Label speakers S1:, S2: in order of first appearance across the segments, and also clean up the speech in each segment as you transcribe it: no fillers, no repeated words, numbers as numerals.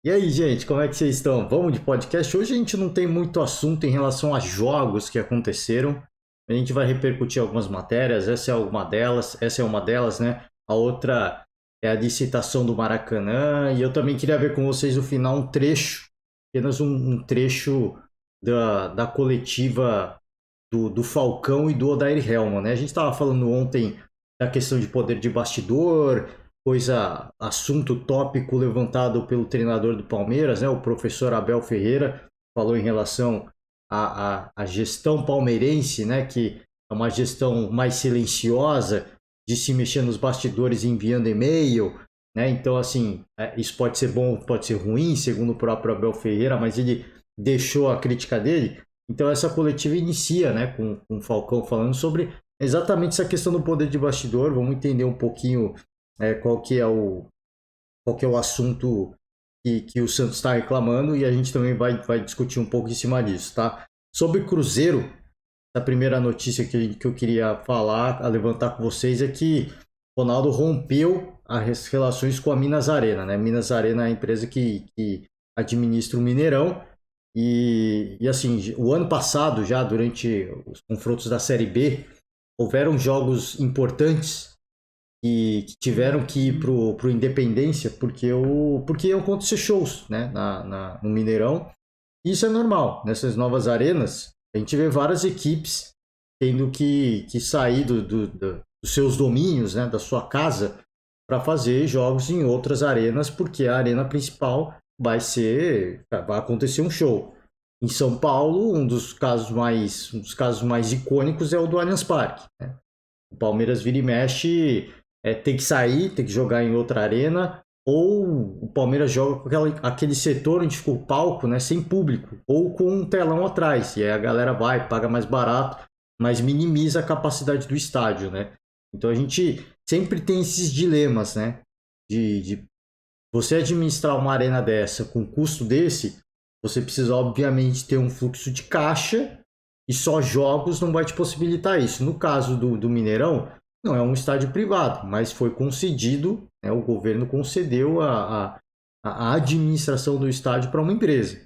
S1: E aí, gente, como é que vocês estão? Vamos de podcast? Hoje a gente não tem muito assunto em relação a jogos que aconteceram. A gente vai repercutir algumas matérias, essa é uma delas, né? A outra é a de citação do Maracanã. E eu também queria ver com vocês no final um trecho, apenas um trecho da coletiva do Falcão e do Odair Helman, né? A gente estava falando ontem da questão de poder de bastidor, assunto tópico levantado pelo treinador do Palmeiras, né? O professor Abel Ferreira falou em relação à gestão palmeirense, né? Que é uma gestão mais silenciosa, de se mexer nos bastidores enviando e-mail, né? Então, assim, isso pode ser bom, pode ser ruim, segundo o próprio Abel Ferreira, mas ele deixou a crítica dele. Então essa coletiva inicia, né, com o Falcão falando sobre exatamente essa questão do poder de bastidor. Vamos entender um pouquinho qual que é o assunto que o Santos está reclamando e a gente também vai discutir um pouco em cima disso, tá? Sobre Cruzeiro, a primeira notícia que eu queria falar, a levantar com vocês é que Ronaldo rompeu as relações com a Minas Arena, né? Minas Arena é a empresa que administra o Mineirão e assim, o ano passado, já durante os confrontos da Série B, houveram jogos importantes que tiveram que ir pro Independência porque iam acontecer shows, né, no Mineirão. E isso é normal. Nessas novas arenas, a gente vê várias equipes tendo que sair dos seus domínios, né, da sua casa, para fazer jogos em outras arenas, porque a arena principal vai acontecer um show. Em São Paulo, um dos casos mais icônicos é o do Allianz Parque, né? O Palmeiras vira e mexe, tem que sair, tem que jogar em outra arena, ou o Palmeiras joga com aquele setor onde fica o palco, né, sem público, ou com um telão atrás, e aí a galera vai, paga mais barato, mas minimiza a capacidade do estádio, né? Então a gente sempre tem esses dilemas, né? De você administrar uma arena dessa com custo desse, você precisa obviamente ter um fluxo de caixa e só jogos não vai te possibilitar isso. No caso do Mineirão, não é um estádio privado, mas foi concedido, né, o governo concedeu a administração do estádio para uma empresa.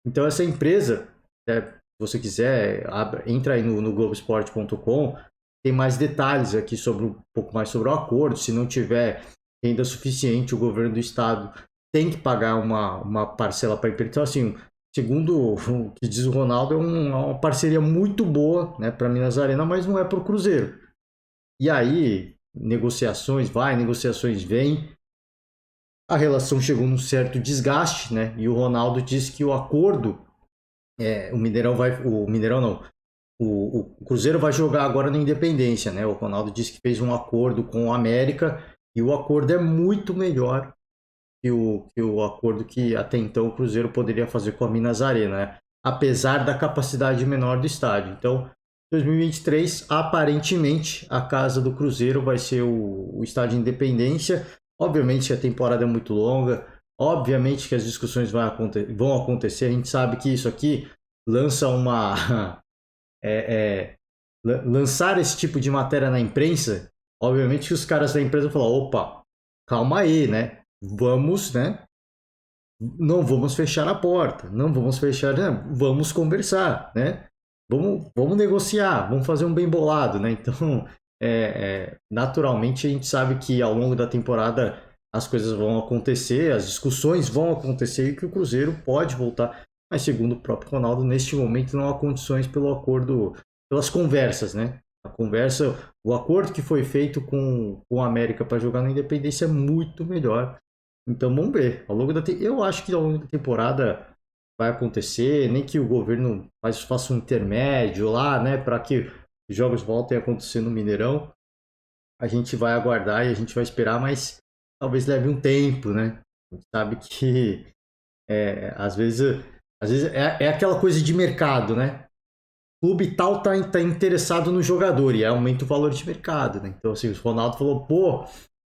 S1: Então essa empresa, se você quiser, entra aí no Globoesporte.com, tem mais detalhes aqui sobre um pouco mais sobre o acordo. Se não tiver renda suficiente, o governo do estado tem que pagar uma parcela para a empresa. Então, assim, segundo o que diz o Ronaldo, uma parceria muito boa, né, para Minas Arena, mas não é para o Cruzeiro. E aí, negociações vai, negociações vêm. A relação chegou num certo desgaste, né? E o Ronaldo disse que o acordo, o Mineirão não, o Cruzeiro vai jogar agora na Independência, né? O Ronaldo disse que fez um acordo com o América e o acordo é muito melhor que o acordo que até então o Cruzeiro poderia fazer com a Minas Arena, né? Apesar da capacidade menor do estádio. Então, 2023, aparentemente, a casa do Cruzeiro vai ser o estádio Independência. Obviamente que a temporada é muito longa, obviamente que as discussões vão acontecer. A gente sabe que isso aqui lança uma. é, é, lançar esse tipo de matéria na imprensa, obviamente que os caras da empresa falam: opa, calma aí, né? Vamos, né? Não vamos fechar a porta, não vamos fechar, né? Vamos conversar, né? Vamos negociar, vamos fazer um bem bolado, né? Então, naturalmente, a gente sabe que ao longo da temporada as coisas vão acontecer, as discussões vão acontecer e que o Cruzeiro pode voltar. Mas, segundo o próprio Ronaldo, neste momento não há condições pelo acordo, pelas conversas, né? A conversa, o acordo que foi feito com a América para jogar na Independência é muito melhor. Então vamos ver. Eu acho que ao longo da temporada vai acontecer, nem que o governo faça um intermédio lá, né, para que os jogos voltem a acontecer no Mineirão. A gente vai aguardar e a gente vai esperar, mas talvez leve um tempo, né? A gente sabe que às vezes é aquela coisa de mercado, né? O clube tal tá interessado no jogador e aumenta o valor de mercado, né? Então, assim, o Ronaldo falou, pô,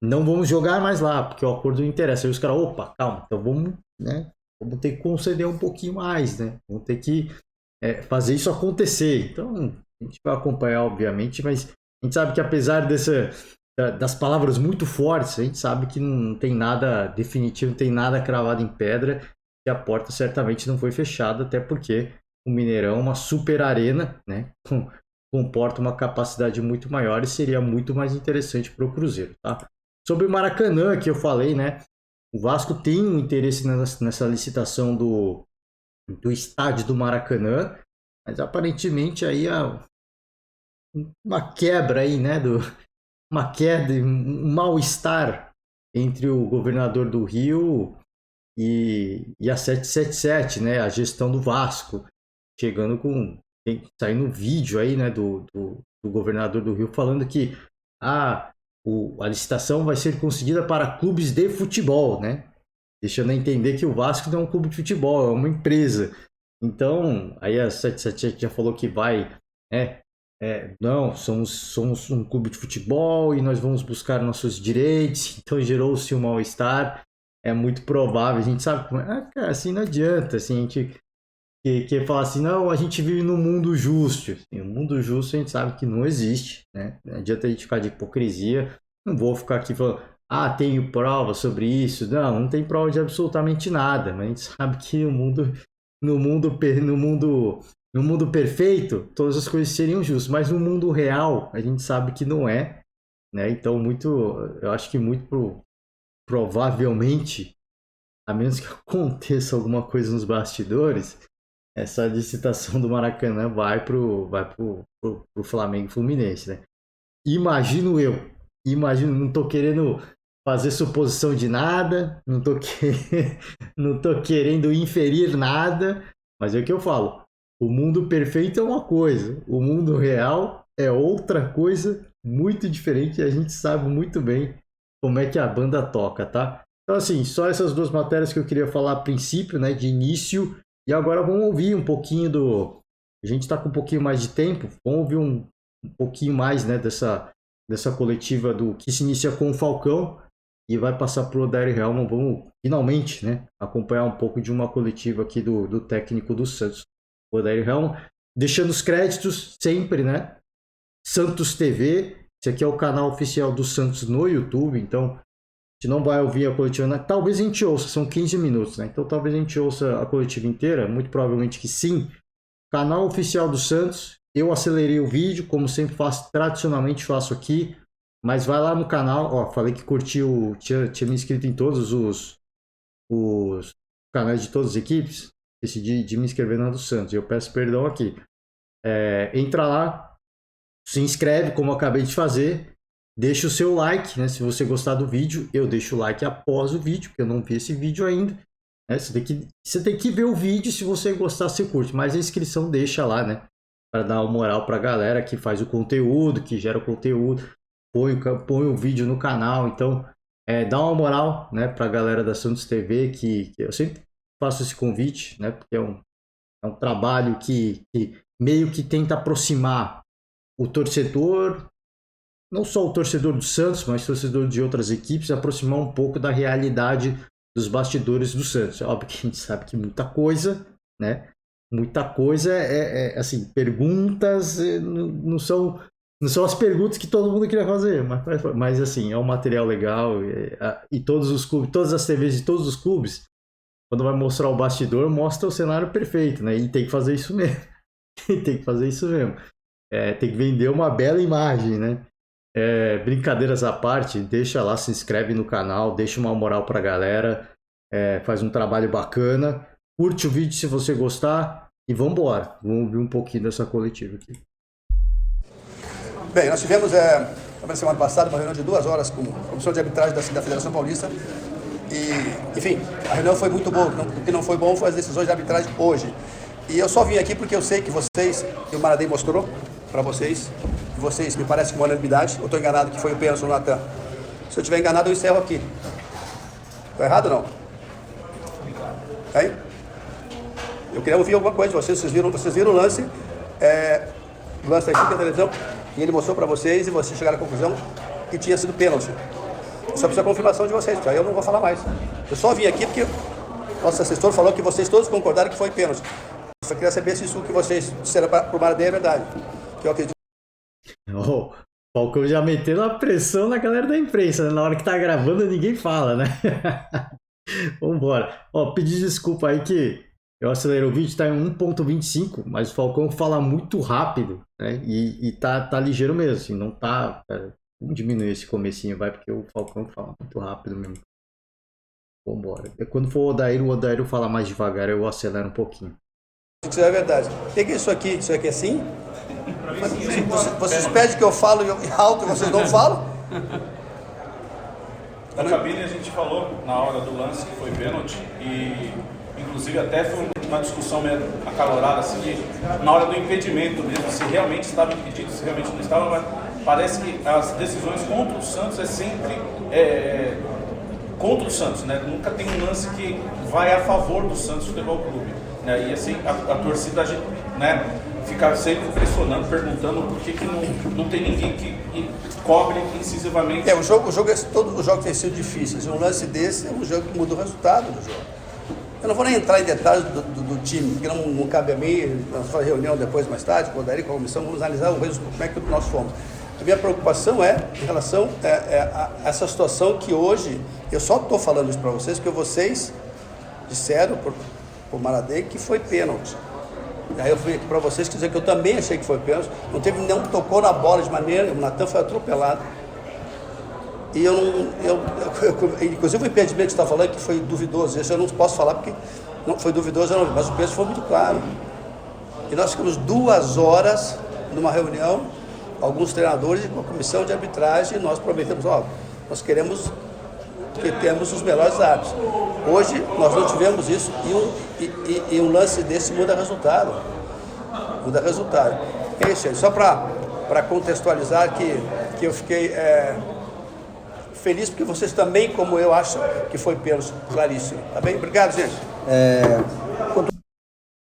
S1: não vamos jogar mais lá, porque o acordo não interessa. Aí os caras, opa, calma, então vamos, né? Vamos ter que conceder um pouquinho mais, né? Vamos ter que fazer isso acontecer. Então, a gente vai acompanhar, obviamente, mas a gente sabe que apesar das palavras muito fortes, a gente sabe que não tem nada definitivo, não tem nada cravado em pedra, e a porta certamente não foi fechada, até porque o Mineirão é uma super arena, né? Comporta uma capacidade muito maior e seria muito mais interessante para o Cruzeiro, tá? Sobre o Maracanã, que eu falei, né? O Vasco tem um interesse nessa licitação do estádio do Maracanã, mas aparentemente aí uma quebra aí, né? Uma queda, um mal-estar entre o governador do Rio e a 777, né? A gestão do Vasco, chegando saindo um vídeo aí, né? Do governador do Rio falando que a licitação vai ser concedida para clubes de futebol, né? Deixando a entender que o Vasco não é um clube de futebol, é uma empresa. Então, aí a 777 já falou que vai, né? Não, somos um clube de futebol e nós vamos buscar nossos direitos. Então gerou-se um mal-estar. É muito provável, a gente sabe como é. Cara, assim não adianta, assim, a gente que falar assim, não, a gente vive num mundo justo. Assim, o mundo justo a gente sabe que não existe, né? Não adianta a gente ficar de hipocrisia. Não vou ficar aqui falando, tenho prova sobre isso. Não tem prova de absolutamente nada, mas a gente sabe que no mundo perfeito, todas as coisas seriam justas, mas no mundo real, a gente sabe que não é, né? Então, eu acho que muito provavelmente, a menos que aconteça alguma coisa nos bastidores, essa licitação do Maracanã vai pro Flamengo e Fluminense, né? Não tô querendo fazer suposição de nada, não tô querendo inferir nada, mas é o que eu falo. O mundo perfeito é uma coisa, o mundo real é outra coisa muito diferente e a gente sabe muito bem como é que a banda toca, tá? Então, assim, só essas duas matérias que eu queria falar a princípio, né, de início, e agora vamos ouvir um pouquinho A gente está com um pouquinho mais de tempo, vamos ouvir um pouquinho mais, né, dessa coletiva que se inicia com o Falcão e vai passar para o Odair Helman. Vamos finalmente, né, acompanhar um pouco de uma coletiva aqui do técnico do Santos, o Odair Helman, deixando os créditos sempre, né? Santos TV, esse aqui é o canal oficial do Santos no YouTube, então a gente não vai ouvir a coletiva, né? Talvez a gente ouça, são 15 minutos, né? Então talvez a gente ouça a coletiva inteira, muito provavelmente que sim. Canal oficial do Santos, eu acelerei o vídeo, como sempre faço, tradicionalmente faço aqui, mas vai lá no canal, ó, falei que curtiu, tinha me inscrito em todos os canais de todas as equipes, decidi de me inscrever na do Santos, eu peço perdão aqui. Entra lá, se inscreve, como eu acabei de fazer, deixa o seu like, né? Se você gostar do vídeo, eu deixo o like após o vídeo, porque eu não vi esse vídeo ainda. Né? Você tem que ver o vídeo, se você gostar, você curte, mas a inscrição deixa lá, né? Para dar uma moral para a galera que faz o conteúdo, que gera o conteúdo, põe o vídeo no canal. Então, dá uma moral, né, para a galera da Santos TV, que eu sempre faço esse convite, né? Porque é um trabalho que meio que tenta aproximar o torcedor, não só o torcedor do Santos, mas o torcedor de outras equipes, aproximar um pouco da realidade dos bastidores do Santos. É óbvio que a gente sabe que muita coisa, né? Muita coisa assim, perguntas não são as perguntas que todo mundo queria fazer, mas assim, é um material legal e todos os clubes, todas as TVs de todos os clubes, quando vai mostrar o bastidor, mostra o cenário perfeito, né? E tem que fazer isso mesmo. Tem que fazer isso mesmo. Tem que vender uma bela imagem, né? Brincadeiras à parte, deixa lá, se inscreve no canal, deixa uma moral pra galera, faz um trabalho bacana, curte o vídeo se você gostar e vambora. Vamos ver um pouquinho dessa coletiva aqui.
S2: Bem, nós tivemos na semana passada uma reunião de 2 horas com a Comissão de Arbitragem da Federação Paulista e, enfim, a reunião foi muito boa. O que não foi bom foi as decisões de arbitragem hoje. E eu só vim aqui porque eu sei que vocês, que o Maradei mostrou para vocês, que vocês, me parece que uma unanimidade, eu estou enganado que foi o pênalti no Natan. Se eu estiver enganado, eu encerro aqui. Estou errado ou não? Aí? Eu queria ouvir alguma coisa de vocês. Vocês viram o lance, o lance da equipe da televisão, e ele mostrou para vocês e vocês chegaram à conclusão que tinha sido pênalti. Eu só preciso da confirmação de vocês, porque aí eu não vou falar mais. Eu só vim aqui porque o nosso assessor falou que vocês todos concordaram que foi pênalti. Eu só queria saber se isso que vocês disseram para o Maradei é verdade. Que eu acredito.
S1: O Falcão já metendo a pressão na galera da imprensa, né? Na hora que tá gravando ninguém fala, né? Vambora. Ó, pedir desculpa aí que eu acelerei o vídeo, tá em 1.25, mas o Falcão fala muito rápido, né? E tá ligeiro mesmo, assim, não tá... Cara, vamos diminuir esse comecinho, vai, porque o Falcão fala muito rápido mesmo. Vambora. Quando for o Odair fala mais devagar, eu acelero um pouquinho.
S2: Isso é verdade. O que é isso aqui? Isso aqui é assim? Vocês pedem que eu falo alto e vocês não falam?
S3: Na cabine a gente falou na hora do lance que foi pênalti e inclusive até foi uma discussão meio acalorada assim, na hora do impedimento mesmo, se realmente estava impedido, se realmente não estava, mas parece que as decisões contra o Santos é sempre contra o Santos, né? Nunca tem um lance que vai a favor do Santos Futebol Clube, né? E assim a torcida, né, fica sempre pressionando, perguntando por que não tem ninguém que cobre incisivamente.
S2: Todos os jogos têm sido difíceis. Um lance desse é um jogo que muda o resultado do jogo. Eu não vou nem entrar em detalhes do time, porque não cabe a mim. Nós vamos fazer reunião depois, mais tarde, com o Darí, com a comissão, vamos analisar como é que nós fomos. A minha preocupação é em relação a essa situação que hoje, eu só estou falando isso para vocês, porque vocês disseram por Maradei que foi pênalti. Aí eu fui aqui para vocês dizer que eu também achei que foi pênalti. Não teve nenhum que tocou na bola de maneira. O Natan foi atropelado. E inclusive o impedimento que você está falando que foi duvidoso. Esse eu não posso falar porque não foi duvidoso, não, mas o peso foi muito claro. E nós ficamos 2 horas numa reunião, alguns treinadores e com a comissão de arbitragem, e nós prometemos, nós queremos que temos os melhores árbitros. Hoje nós não tivemos isso e um lance desse muda resultado. Muda resultado. É isso aí. Só para contextualizar que eu fiquei feliz porque vocês também, como eu, acham que foi pênalti claríssimo. Tá bem? Obrigado, gente.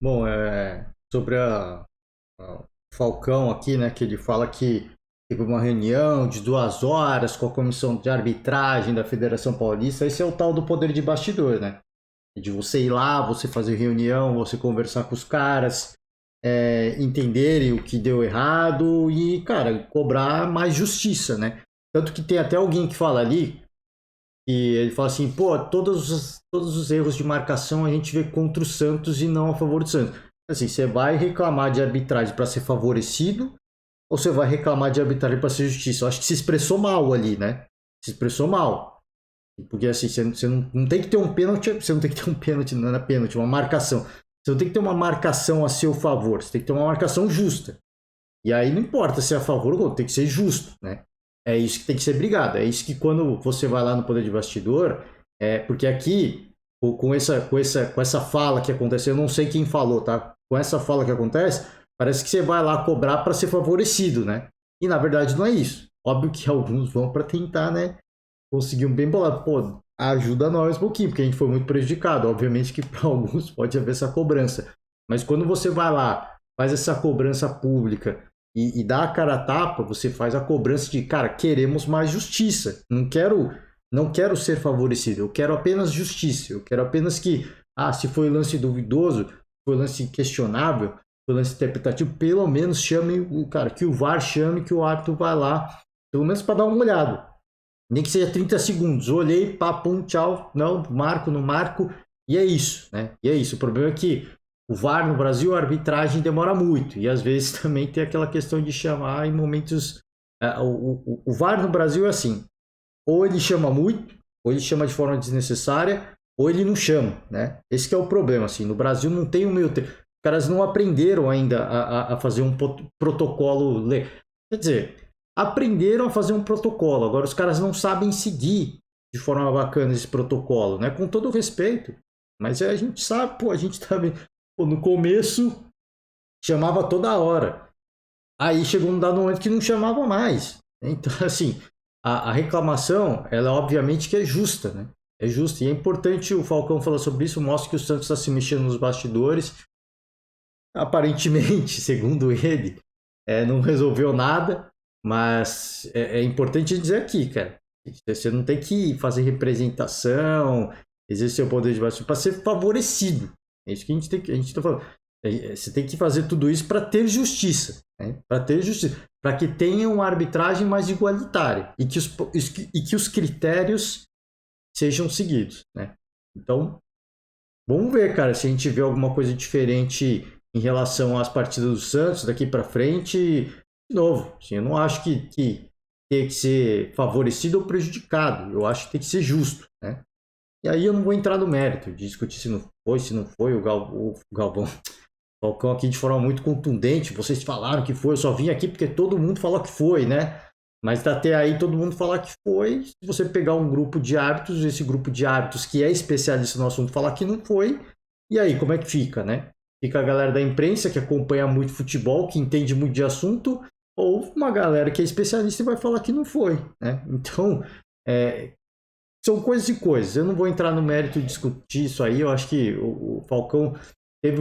S1: Bom, sobre o Falcão aqui, né, que ele fala que teve uma reunião de 2 horas com a comissão de arbitragem da Federação Paulista. Esse é o tal do poder de bastidor, né? De você ir lá, você fazer reunião, você conversar com os caras, entenderem o que deu errado e, cara, cobrar mais justiça, né? Tanto que tem até alguém que fala ali, e ele fala assim, pô, todos os erros de marcação a gente vê contra o Santos e não a favor do Santos. Assim, você vai reclamar de arbitragem para ser favorecido ou você vai reclamar de arbitragem para ser justiça? Eu acho que se expressou mal ali, né? Se expressou mal. Porque assim, você não tem que ter um pênalti, você não tem que ter um pênalti, não é pênalti, uma marcação. Você não tem que ter uma marcação a seu favor, você tem que ter uma marcação justa. E aí não importa se é a favor ou contra, tem que ser justo, né? É isso que tem que ser brigado. É isso que quando você vai lá no poder de bastidor, porque aqui, com essa fala que aconteceu, eu não sei quem falou, tá? Com essa fala que acontece, parece que você vai lá cobrar para ser favorecido, né? E na verdade não é isso. Óbvio que alguns vão para tentar, né, conseguir um bem bolado. Pô, ajuda nós um pouquinho, porque a gente foi muito prejudicado. Obviamente que para alguns pode haver essa cobrança. Mas quando você vai lá, faz essa cobrança pública e dá a cara a tapa, você faz a cobrança de, cara, queremos mais justiça. Não quero ser favorecido, eu quero apenas justiça. Eu quero apenas que, se foi lance duvidoso, foi lance questionável, foi lance interpretativo, pelo menos chame o cara, que o VAR chame, que o árbitro vai lá, pelo menos para dar uma olhada. Nem que seja 30 segundos. Olhei, pum, tchau, não marco, e é isso, né? E é isso. O problema é que o VAR no Brasil, a arbitragem demora muito. E às vezes também tem aquela questão de chamar em momentos... O VAR no Brasil é assim, ou ele chama muito, ou ele chama de forma desnecessária, ou ele não chama, né? Esse que é o problema, assim. No Brasil não tem o meio termo. Os caras não aprenderam ainda a fazer um protocolo... Quer dizer, aprenderam a fazer um protocolo. Agora os caras não sabem seguir de forma bacana esse protocolo, né? Com todo o respeito. Mas a gente sabe, a gente tá vendo... no começo chamava toda hora. Aí chegou um dado momento que não chamava mais. Então, assim, a reclamação, ela obviamente que é justa, né? É justa. E é importante o Falcão falar sobre isso, mostra que o Santos está se mexendo nos bastidores. Aparentemente, segundo ele, não resolveu nada, mas é importante dizer aqui, cara. Você não tem que fazer representação, exercer o poder de bastidor para ser favorecido. É isso que a gente está falando. Você tem que fazer tudo isso para ter justiça, né? Para ter justiça, para que tenha uma arbitragem mais igualitária e que os critérios sejam seguidos, né? Então, vamos ver, cara, se a gente vê alguma coisa diferente em relação às partidas do Santos daqui para frente. De novo, assim, eu não acho que tem que ser favorecido ou prejudicado. Eu acho que tem que ser justo, né? E aí eu não vou entrar no mérito de discutir se não foi. O Galvão, o Falcão aqui de forma muito contundente. Vocês falaram que foi, eu só vim aqui porque todo mundo falou que foi, né? Mas até aí todo mundo falar que foi. Se você pegar um grupo de árbitros, esse grupo de árbitros que é especialista no assunto falar que não foi, e aí como é que fica, né? Fica a galera da imprensa que acompanha muito futebol, que entende muito de assunto, ou uma galera que é especialista e vai falar que não foi, né? Então, são coisas e coisas. Eu não vou entrar no mérito de discutir isso aí. Eu acho que o Falcão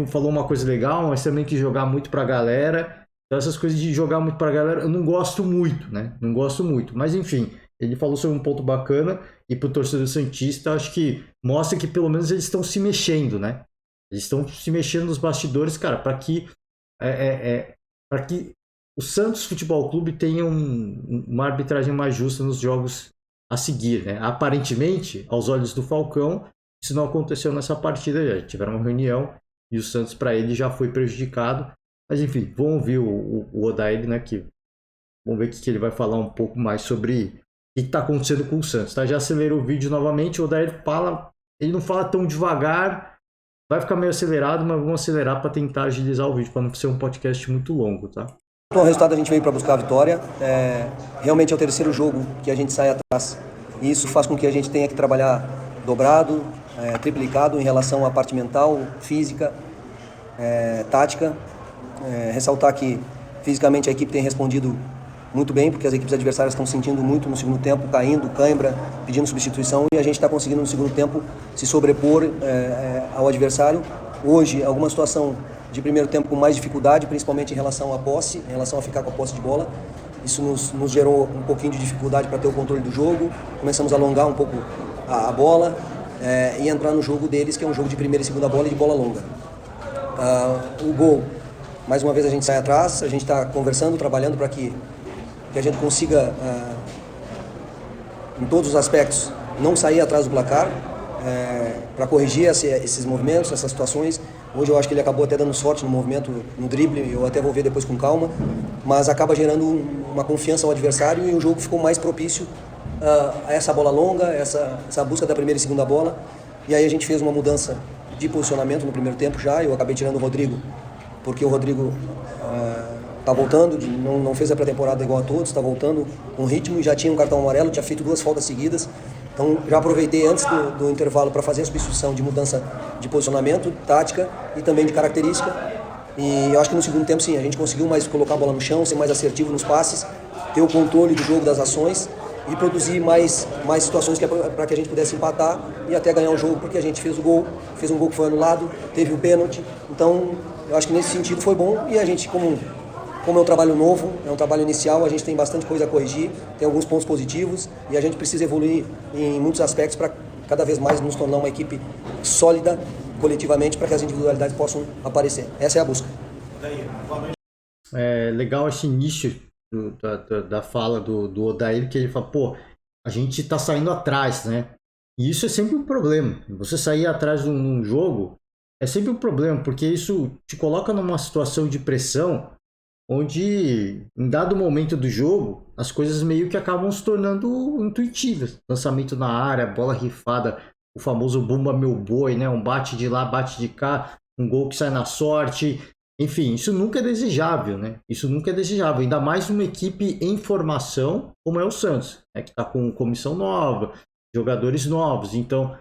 S1: falou uma coisa legal, mas também quis jogar muito pra galera. Então, essas coisas de jogar muito pra galera, eu não gosto muito, né? Não gosto muito. Mas, enfim, ele falou sobre um ponto bacana. E pro torcedor santista, acho que mostra que pelo menos eles estão se mexendo, né? Eles estão se mexendo nos bastidores, cara, para que o Santos Futebol Clube tenha uma arbitragem mais justa nos jogos a seguir, né? Aparentemente, aos olhos do Falcão, isso não aconteceu nessa partida. Já tiveram uma reunião e o Santos, para ele, já foi prejudicado. Mas, enfim, vamos ouvir o Odair, né? Vamos ver o que ele vai falar um pouco mais sobre o que está acontecendo com o Santos. Tá? Já acelerou o vídeo novamente. O Odair fala, ele não fala tão devagar, vai ficar meio acelerado, mas vamos acelerar para tentar agilizar o vídeo, para não ser um podcast muito longo, tá?
S4: Bom, o resultado a gente veio para buscar a vitória. Realmente é o terceiro jogo que a gente sai atrás. E isso faz com que a gente tenha que trabalhar dobrado, triplicado em relação à parte mental, física, tática. Ressaltar que fisicamente a equipe tem respondido muito bem, porque as equipes adversárias estão sentindo muito no segundo tempo, caindo, cãibra, pedindo substituição, e a gente está conseguindo no segundo tempo se sobrepor ao adversário. Hoje, alguma situação de primeiro tempo com mais dificuldade, principalmente em relação à posse, em relação a ficar com a posse de bola. Isso nos gerou um pouquinho de dificuldade para ter o controle do jogo. Começamos a alongar um pouco a bola e entrar no jogo deles, que é um jogo de primeira e segunda bola e de bola longa. O gol, mais uma vez a gente sai atrás, a gente está conversando, trabalhando para que a gente consiga, em todos os aspectos, não sair atrás do placar, para corrigir esses movimentos, essas situações. Hoje eu acho que ele acabou até dando sorte no movimento, no drible, eu até vou ver depois com calma, mas acaba gerando uma confiança ao adversário e o jogo ficou mais propício a essa bola longa, essa busca da primeira e segunda bola. E aí a gente fez uma mudança de posicionamento no primeiro tempo já, eu acabei tirando o Rodrigo, porque o Rodrigo está voltando, não fez a pré-temporada igual a todos, está voltando com ritmo e já tinha um cartão amarelo, tinha feito 2 faltas seguidas. Então já aproveitei antes do intervalo para fazer a substituição de mudança de posicionamento, tática e também de característica. E eu acho que no segundo tempo sim, a gente conseguiu mais colocar a bola no chão, ser mais assertivo nos passes, ter o controle do jogo, das ações e produzir mais situações para que a gente pudesse empatar e até ganhar o jogo, porque a gente fez um gol que foi anulado, teve o pênalti. Então eu acho que nesse sentido foi bom e a gente, como é um trabalho novo, é um trabalho inicial, a gente tem bastante coisa a corrigir, tem alguns pontos positivos e a gente precisa evoluir em muitos aspectos para cada vez mais nos tornar uma equipe sólida coletivamente para que as individualidades possam aparecer. Essa é a busca.
S1: É legal esse início da fala do Odair, que ele fala, pô, a gente tá saindo atrás, né? E isso é sempre um problema. Você sair atrás num jogo é sempre um problema, porque isso te coloca numa situação de pressão onde, em dado momento do jogo, as coisas meio que acabam se tornando intuitivas. Lançamento na área, bola rifada, o famoso bumba meu boi, né? Um bate de lá, bate de cá, um gol que sai na sorte. Enfim, isso nunca é desejável, né? Isso nunca é desejável. Ainda mais uma equipe em formação, como é o Santos, né? Que está com comissão nova, jogadores novos. Então,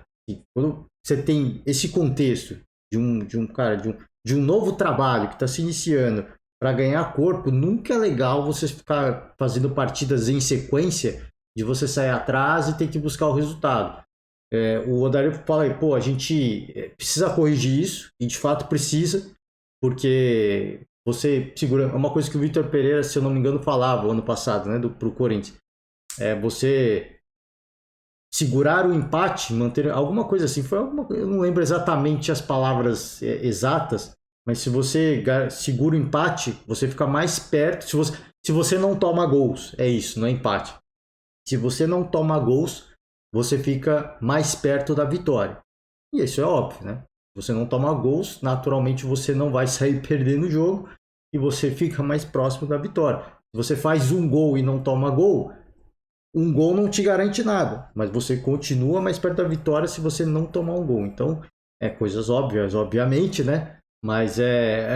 S1: quando você tem esse contexto de um novo trabalho que está se iniciando, para ganhar corpo, nunca é legal você ficar fazendo partidas em sequência de você sair atrás e ter que buscar o resultado. O Odair fala aí, pô, a gente precisa corrigir isso, e de fato precisa, porque você segura. É uma coisa que o Vitor Pereira, se eu não me engano, falava ano passado, né, pro Corinthians. Você segurar o empate, manter alguma coisa assim. Eu não lembro exatamente as palavras exatas, mas se você segura o empate, você fica mais perto. Se você não toma gols, é isso, não é empate. Se você não toma gols, você fica mais perto da vitória. E isso é óbvio, né? Se você não toma gols, naturalmente você não vai sair perdendo o jogo e você fica mais próximo da vitória. Se você faz um gol e não toma gol, um gol não te garante nada, mas você continua mais perto da vitória se você não tomar um gol. Então, coisas óbvias, obviamente, né? Mas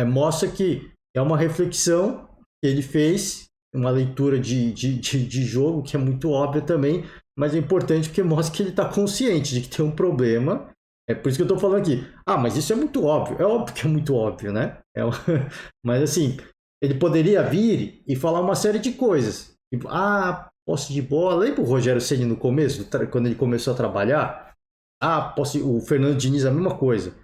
S1: mostra que é uma reflexão que ele fez, uma leitura de jogo que é muito óbvia também, mas é importante porque mostra que ele está consciente de que tem um problema. É por isso que eu estou falando aqui. Mas isso é muito óbvio. É óbvio que é muito óbvio, né? Mas assim, ele poderia vir e falar uma série de coisas. Tipo, posse de bola. Lembra o Rogério Ceni no começo, quando ele começou a trabalhar? O Fernando Diniz, a mesma coisa.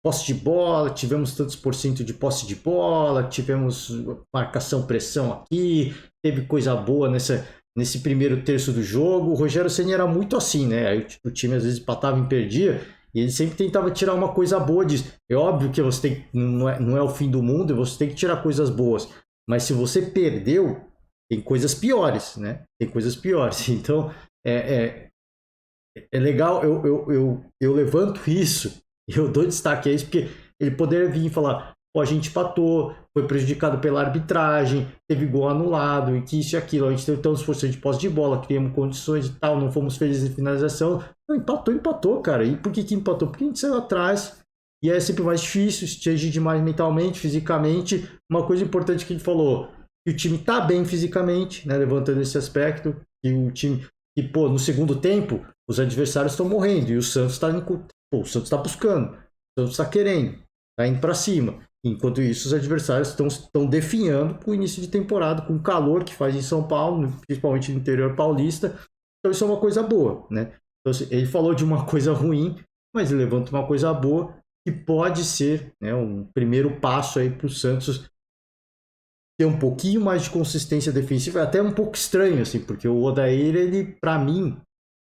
S1: Posse de bola, tivemos tantos por cento de posse de bola, tivemos marcação, pressão aqui, teve coisa boa nesse primeiro terço do jogo. O Rogério Ceni era muito assim, né? Aí o time às vezes empatava e perdia, e ele sempre tentava tirar uma coisa boa disso. É óbvio que não é o fim do mundo, você tem que tirar coisas boas. Mas se você perdeu, tem coisas piores, né? Tem coisas piores. Então, é legal, eu levanto isso, eu dou destaque a isso, porque ele poderia vir e falar, a gente empatou, foi prejudicado pela arbitragem, teve gol anulado, e que isso e aquilo, a gente teve tantos por cento de posse de bola, criamos condições e tal, não fomos felizes em finalização. Não, empatou, cara. E por que empatou? Porque a gente saiu atrás, e é sempre mais difícil, se atingir demais mentalmente, fisicamente. Uma coisa importante que ele falou, que o time tá bem fisicamente, né, levantando esse aspecto, que o time, no segundo tempo, os adversários estão morrendo, e o Santos está buscando, o Santos está querendo, está indo para cima. Enquanto isso, os adversários estão definhando com o início de temporada, com o calor que faz em São Paulo, principalmente no interior paulista. Então isso é uma coisa boa, né? Então, ele falou de uma coisa ruim, mas ele levanta uma coisa boa, que pode ser, né, um primeiro passo aí para o Santos ter um pouquinho mais de consistência defensiva. É até um pouco estranho, assim, porque o Odair, ele, para mim,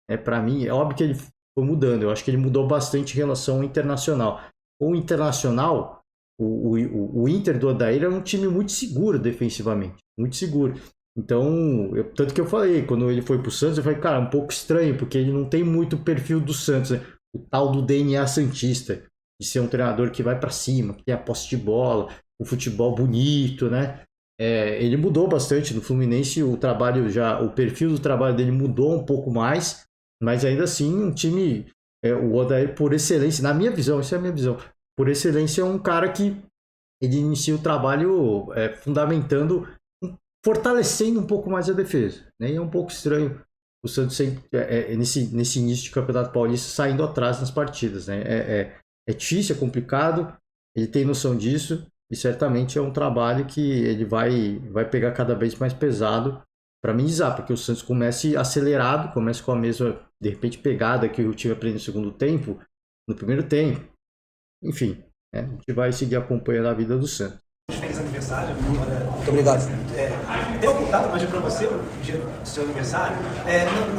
S1: é óbvio que ele foi mudando. Eu acho que ele mudou bastante em relação ao Internacional. O Internacional, o Inter do Odair era um time muito seguro defensivamente, muito seguro. Então, tanto que eu falei, quando ele foi pro Santos, eu falei, cara, um pouco estranho, porque ele não tem muito perfil do Santos, né? O tal do DNA santista, de ser um treinador que vai para cima, que tem a posse de bola, o futebol bonito, né? Ele mudou bastante no Fluminense, o perfil do trabalho dele mudou um pouco mais, mas ainda assim um time, o Odair por excelência, na minha visão, essa é a minha visão, por excelência é um cara que ele inicia o trabalho fortalecendo um pouco mais a defesa, né? E é um pouco estranho o Santos nesse início de Campeonato Paulista saindo atrás nas partidas, né? É difícil, é complicado, ele tem noção disso, e certamente é um trabalho que ele vai pegar cada vez mais pesado para amenizar, porque o Santos comece acelerado, comece com a mesma, de repente, pegada que o time aprende no segundo tempo, no primeiro tempo. Enfim, a gente vai seguir acompanhando a vida do Santos.
S5: Feliz aniversário.
S4: Muito obrigado.
S5: Deu um contato mais para você, no dia do seu aniversário.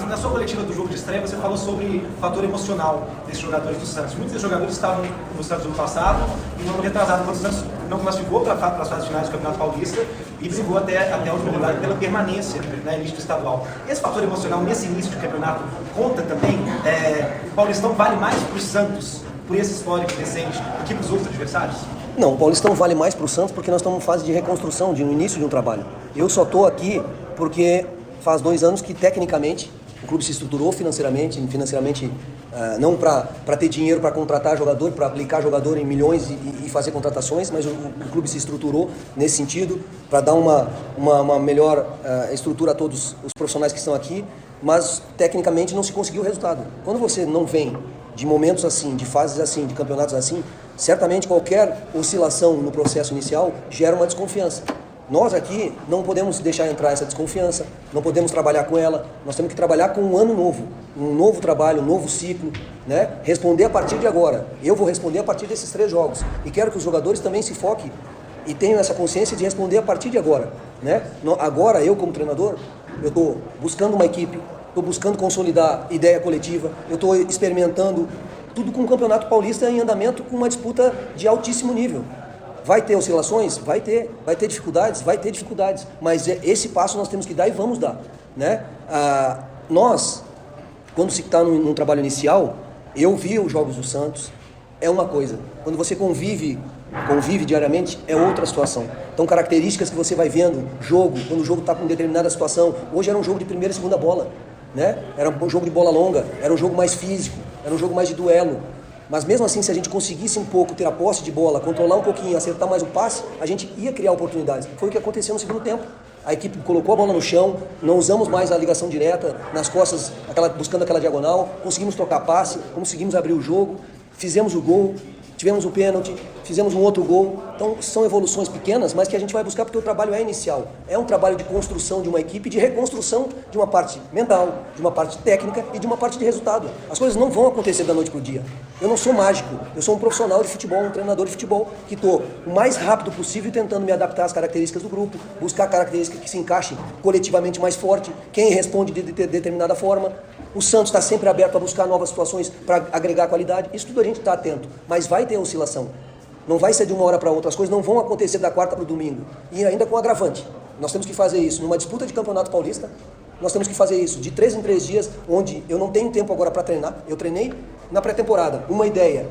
S5: Na sua coletiva do jogo de estreia, você falou sobre o fator emocional desses jogadores do Santos. Muitos desses jogadores estavam no Santos no passado e no ano retrasado, quando o Santos não classificou para as fases finais do Campeonato Paulista e brigou até a última rodada pela permanência na elite do estadual. Esse fator emocional, nesse início de campeonato, conta também? O Paulistão vale mais para o Santos, por esse histórico recente, do que para os outros adversários?
S4: Não, o Paulistão vale mais para o Santos porque nós estamos em fase de reconstrução, no início de um trabalho. Eu só estou aqui porque faz 2 anos que, tecnicamente, o clube se estruturou financeiramente não para ter dinheiro para contratar jogador, para aplicar jogador em milhões e fazer contratações, mas o clube se estruturou nesse sentido, para dar uma melhor estrutura a todos os profissionais que estão aqui, mas, tecnicamente, não se conseguiu o resultado. Quando você não vem de momentos assim, de fases assim, de campeonatos assim, certamente qualquer oscilação no processo inicial gera uma desconfiança. Nós aqui não podemos deixar entrar essa desconfiança, não podemos trabalhar com ela, nós temos que trabalhar com um ano novo, um novo trabalho, um novo ciclo, né? Responder a partir de agora. Eu vou responder a partir desses 3 jogos e quero que os jogadores também se foquem e tenham essa consciência de responder a partir de agora, né? Agora, eu como treinador, eu estou buscando uma equipe, estou buscando consolidar ideia coletiva, eu estou experimentando tudo com o Campeonato Paulista em andamento, com uma disputa de altíssimo nível. Vai ter oscilações? Vai ter dificuldades? Vai ter dificuldades, mas esse passo nós temos que dar e vamos dar, né? Nós, quando se está num trabalho inicial, eu vi os jogos do Santos, é uma coisa, quando você convive diariamente, é outra situação. Então, características que você vai vendo, quando o jogo está com determinada situação, hoje era um jogo de primeira e segunda bola, né? Era um jogo de bola longa, era um jogo mais físico, era um jogo mais de duelo. Mas mesmo assim, se a gente conseguisse um pouco ter a posse de bola, controlar um pouquinho, acertar mais o passe, a gente ia criar oportunidades. Foi o que aconteceu no segundo tempo. A equipe colocou a bola no chão, não usamos mais a ligação direta nas costas, buscando aquela diagonal, conseguimos trocar passe, conseguimos abrir o jogo, fizemos o gol, tivemos o pênalti, fizemos um outro gol. Então são evoluções pequenas, mas que a gente vai buscar porque o trabalho é inicial. É um trabalho de construção de uma equipe, de reconstrução de uma parte mental, de uma parte técnica e de uma parte de resultado. As coisas não vão acontecer da noite para o dia. Eu não sou mágico, eu sou um profissional de futebol, um treinador de futebol, que estou o mais rápido possível tentando me adaptar às características do grupo, buscar características que se encaixem coletivamente mais forte, quem responde de determinada forma. O Santos está sempre aberto a buscar novas situações para agregar qualidade. Isso tudo a gente está atento, mas vai ter oscilação. Não vai ser de uma hora para outra, as coisas não vão acontecer da quarta para o domingo. E ainda com agravante. Nós temos que fazer isso numa disputa de campeonato paulista, nós temos que fazer isso de 3 em 3 dias, onde eu não tenho tempo agora para treinar. Eu treinei na pré-temporada, uma ideia.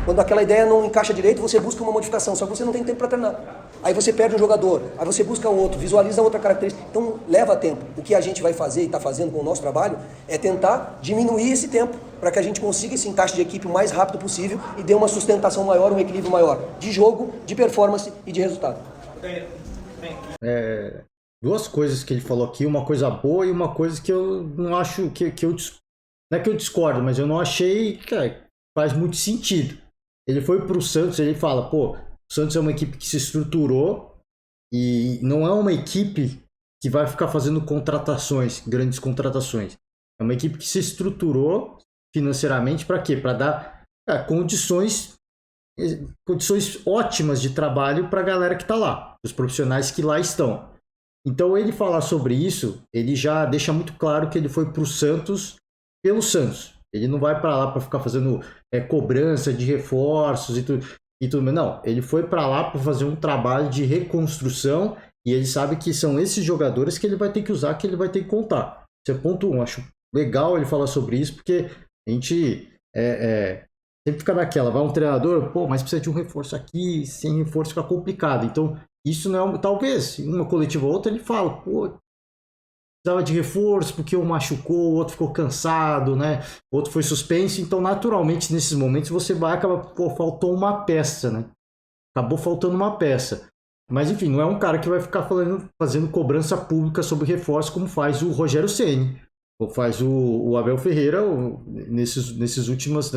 S4: Quando aquela ideia não encaixa direito, você busca uma modificação, só que você não tem tempo para treinar. Aí você perde um jogador, aí você busca outro, visualiza outra característica. Então leva tempo. O que a gente vai fazer e está fazendo com o nosso trabalho é tentar diminuir esse tempo, para que a gente consiga esse encaixe de equipe o mais rápido possível e dê uma sustentação maior, um equilíbrio maior de jogo, de performance e de resultado.
S1: Duas coisas que ele falou aqui, uma coisa boa e uma coisa que eu não acho não é que eu discordo, mas eu não achei que faz muito sentido. Ele foi para o Santos, ele fala, o Santos é uma equipe que se estruturou e não é uma equipe que vai ficar fazendo grandes contratações. É uma equipe que se estruturou financeiramente para quê? Para dar condições ótimas de trabalho para a galera que está lá, os profissionais que lá estão. Então ele falar sobre isso, ele já deixa muito claro que ele foi para o Santos pelo Santos. Ele não vai para lá para ficar fazendo cobrança de reforços e tudo. Não, ele foi para lá para fazer um trabalho de reconstrução e ele sabe que são esses jogadores que ele vai ter que usar, que ele vai ter que contar. Esse é ponto 1. Acho legal ele falar sobre isso, porque a gente sempre fica naquela, vai um treinador, mas precisa de um reforço aqui, sem reforço fica complicado. Então, isso não é, talvez, em uma coletiva ou outra, ele fala, precisava de reforço porque um machucou, o outro ficou cansado, né? O outro foi suspenso. Então, naturalmente, nesses momentos, você vai acabar, faltou uma peça, né? Acabou faltando uma peça. Mas, enfim, não é um cara que vai ficar fazendo cobrança pública sobre reforço como faz o Rogério Ceni, ou faz o Abel Ferreira nessas últimas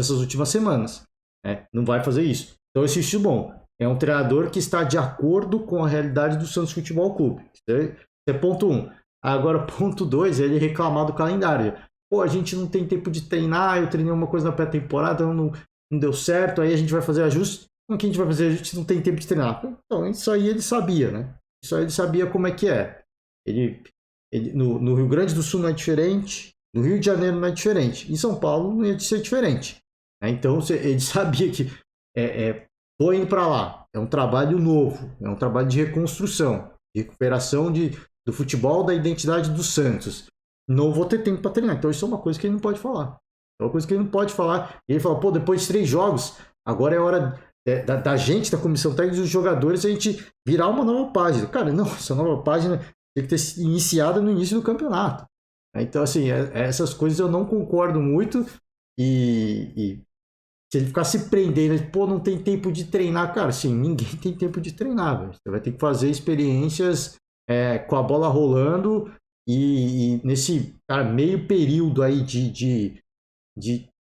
S1: semanas. Né? Não vai fazer isso. Então, esse é bom. É um treinador que está de acordo com a realidade do Santos Futebol Clube. Isso é ponto 1. Agora, ponto 2, ele reclamar do calendário. A gente não tem tempo de treinar, eu treinei uma coisa na pré-temporada, não deu certo, aí a gente vai fazer ajuste. O que a gente vai fazer? A gente não tem tempo de treinar. Então, isso aí ele sabia, né? Isso aí ele sabia como é que é. No Rio Grande do Sul não é diferente, no Rio de Janeiro não é diferente, em São Paulo não ia ser diferente. Então, ele sabia que tô indo para lá. É um trabalho novo, é um trabalho de reconstrução, de recuperação do futebol, da identidade do Santos. Não vou ter tempo para treinar. Então isso é uma coisa que ele não pode falar. É uma coisa que ele não pode falar. E ele fala, depois de 3 jogos, agora é hora da gente, da comissão técnica dos jogadores, a gente virar uma nova página. Cara, não, essa nova página tem que ter sido iniciada no início do campeonato. Então, assim, essas coisas eu não concordo muito. E se ele ficar se prendendo, não tem tempo de treinar, cara, sim, ninguém tem tempo de treinar, velho. Você vai ter que fazer experiências com a bola rolando e nesse meio período aí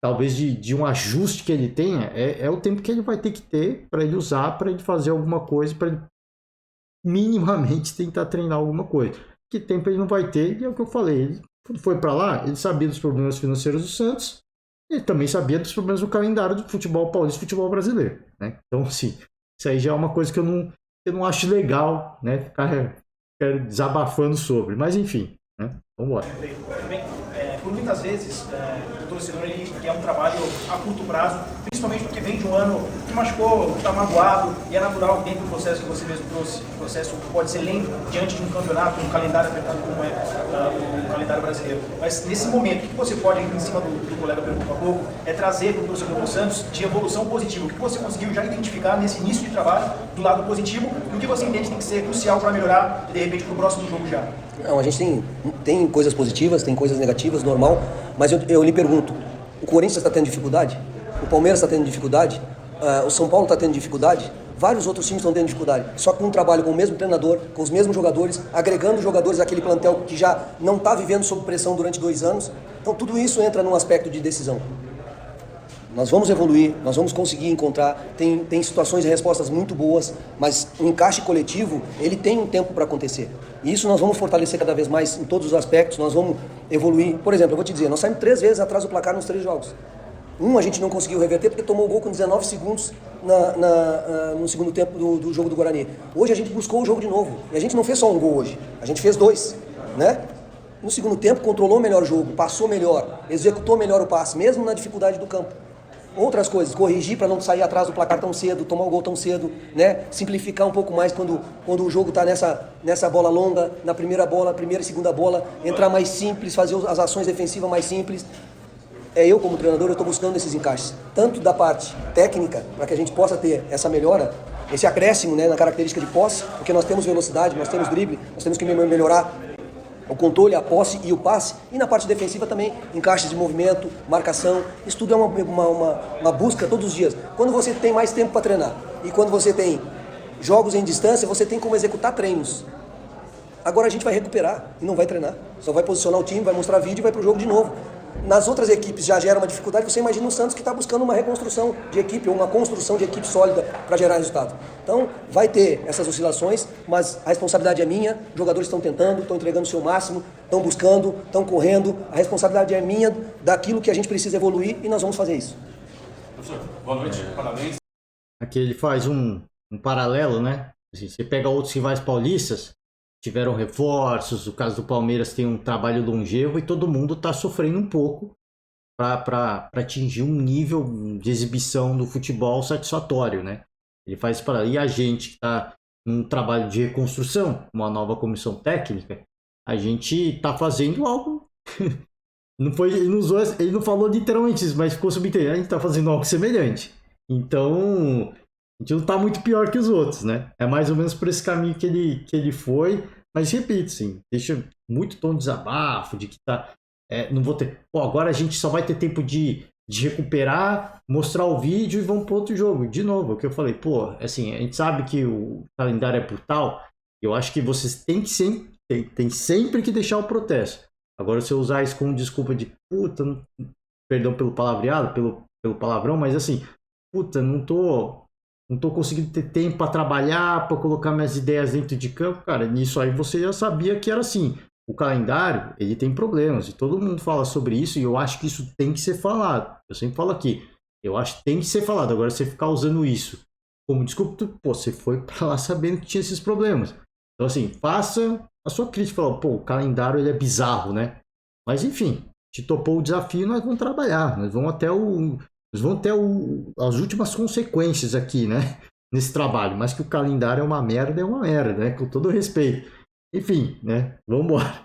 S1: talvez de um ajuste que ele tenha, é o tempo que ele vai ter que ter para ele usar, para ele fazer alguma coisa, para ele minimamente tentar treinar alguma coisa. Que tempo ele não vai ter, e é o que eu falei, ele foi para lá, ele sabia dos problemas financeiros do Santos, ele também sabia dos problemas do calendário do futebol paulista e futebol brasileiro, né? Então, assim, isso aí já é uma coisa que eu não acho legal, né? Ficar desabafando sobre, mas enfim, né? Vamos embora.
S5: por muitas vezes o torcedor ele quer um trabalho a curto prazo, principalmente porque vem de um ano que machucou, está magoado, e é natural dentro do processo que você mesmo trouxe. O processo pode ser lento diante de um campeonato, um calendário apertado como é o calendário brasileiro. Mas nesse momento, o que você pode, em cima do colega perguntou há pouco, é trazer para o torcedor do Santos de evolução positiva? O que você conseguiu já identificar nesse início de trabalho do lado positivo e o que você entende tem que ser crucial para melhorar, de repente, para o próximo jogo já?
S4: Não, a gente tem coisas positivas, tem coisas negativas, normal, mas eu lhe pergunto, o Corinthians está tendo dificuldade? O Palmeiras está tendo dificuldade? O São Paulo está tendo dificuldade? Vários outros times estão tendo dificuldade, só com um trabalho com o mesmo treinador, com os mesmos jogadores, agregando jogadores àquele plantel que já não está vivendo sob pressão durante 2 anos. Então tudo isso entra num aspecto de decisão. Nós vamos evoluir, nós vamos conseguir encontrar, tem situações e respostas muito boas, mas o encaixe coletivo, ele tem um tempo para acontecer. E isso nós vamos fortalecer cada vez mais em todos os aspectos, nós vamos evoluir. Por exemplo, eu vou te dizer, nós saímos 3 vezes atrás do placar nos 3 jogos. A gente não conseguiu reverter porque tomou o gol com 19 segundos no segundo tempo do jogo do Guarani. Hoje a gente buscou o jogo de novo, e a gente não fez só um gol hoje, a gente fez 2, né? No segundo tempo controlou melhor o jogo, passou melhor, executou melhor o passe, mesmo na dificuldade do campo. Outras coisas, corrigir para não sair atrás do placar tão cedo, tomar o gol tão cedo, né? Simplificar um pouco mais quando o jogo está nessa bola longa, na primeira e segunda bola, entrar mais simples, fazer as ações defensivas mais simples. Eu como treinador, eu estou buscando esses encaixes, tanto da parte técnica, para que a gente possa ter essa melhora, esse acréscimo, né, na característica de posse, porque nós temos velocidade, nós temos drible, nós temos que melhorar o controle, a posse e o passe, e na parte defensiva também, encaixes de movimento, marcação, isso tudo é uma busca todos os dias. Quando você tem mais tempo para treinar e quando você tem jogos em distância, você tem como executar treinos. Agora a gente vai recuperar e não vai treinar, só vai posicionar o time, vai mostrar vídeo e vai para o jogo de novo. Nas outras equipes já gera uma dificuldade, você imagina o Santos que está buscando uma reconstrução de equipe, ou uma construção de equipe sólida para gerar resultado. Então, vai ter essas oscilações, mas a responsabilidade é minha, os jogadores estão tentando, estão entregando o seu máximo, estão buscando, estão correndo, a responsabilidade é minha daquilo que a gente precisa evoluir e nós vamos fazer isso.
S3: Professor, boa noite, parabéns.
S1: Aqui ele faz um paralelo, né? Assim, você pega outros rivais paulistas, tiveram reforços, o caso do Palmeiras tem um trabalho longevo e todo mundo está sofrendo um pouco para atingir um nível de exibição do futebol satisfatório, né? Ele faz para e a gente que está num trabalho de reconstrução, uma nova comissão técnica, a gente está fazendo algo. Ele não falou literalmente isso, mas ficou subentendido. A gente está fazendo algo semelhante. Então a gente não tá muito pior que os outros, né? É mais ou menos por esse caminho que ele foi. Mas repito, sim, deixa muito tom de desabafo, de que tá... não vou ter... Pô, agora a gente só vai ter tempo de recuperar, mostrar o vídeo e vamos para outro jogo. De novo, o que eu falei, pô, assim, a gente sabe que o calendário é brutal. Eu acho que vocês têm que tem sempre que deixar o protesto. Agora, se eu usar isso como desculpa de puta, perdão pelo palavreado, pelo palavrão, mas assim, puta, não tô conseguindo ter tempo para trabalhar, para colocar minhas ideias dentro de campo, cara, nisso aí você já sabia que era assim. O calendário, ele tem problemas, e todo mundo fala sobre isso, e eu acho que isso tem que ser falado. Eu sempre falo aqui, eu acho que tem que ser falado. Agora, você ficar usando isso como desculpa, você foi para lá sabendo que tinha esses problemas. Então, assim, faça a sua crítica, fala, pô, o calendário ele é bizarro, né? Mas, enfim, te topou o desafio, nós vamos trabalhar, nós vamos até as últimas consequências aqui, né? Nesse trabalho. Mas que o calendário é uma merda, né? Com todo respeito. Enfim, né? Vamos embora.